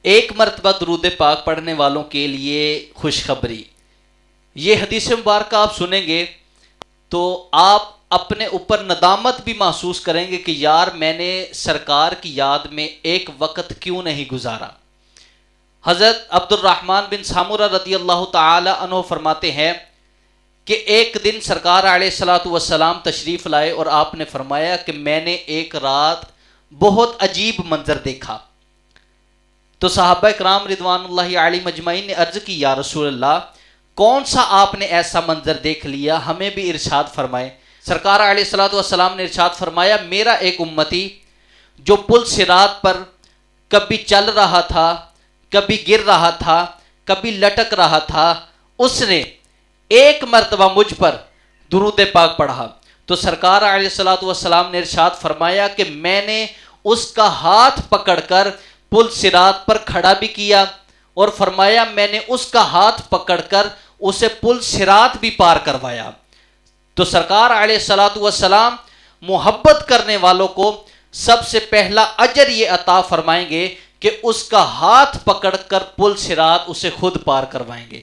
ایک مرتبہ درود پاک پڑھنے والوں کے لیے خوشخبری۔ یہ حدیث مبارکہ آپ سنیں گے تو آپ اپنے اوپر ندامت بھی محسوس کریں گے کہ یار میں نے سرکار کی یاد میں ایک وقت کیوں نہیں گزارا۔ حضرت عبد الرحمن بن سامورہ رضی اللہ تعالی عنہ فرماتے ہیں کہ ایک دن سرکار علیہ الصلوۃ والسلام تشریف لائے اور آپ نے فرمایا کہ میں نے ایک رات بہت عجیب منظر دیکھا۔ تو صحابہ کرام رضوان اللہ علیہ مجمعین نے عرض کی یا رسول اللہ کون سا آپ نے ایسا منظر دیکھ لیا، ہمیں بھی ارشاد فرمائے۔ سرکار علیہ الصلوۃ والسلام نے ارشاد فرمایا میرا ایک امتی جو پل صراط پر کبھی چل رہا تھا، کبھی گر رہا تھا، کبھی لٹک رہا تھا، اس نے ایک مرتبہ مجھ پر درود پاک پڑھا تو سرکار علیہ الصلوۃ والسلام نے ارشاد فرمایا کہ میں نے اس کا ہاتھ پکڑ کر پل صراط پر کھڑا بھی کیا اور فرمایا میں نے اس کا ہاتھ پکڑ کر اسے پل صراط بھی پار کروایا۔ تو سرکار علیہ الصلوۃ والسلام محبت کرنے والوں کو سب سے پہلا اجر یہ عطا فرمائیں گے کہ اس کا ہاتھ پکڑ کر پل صراط اسے خود پار کروائیں گے۔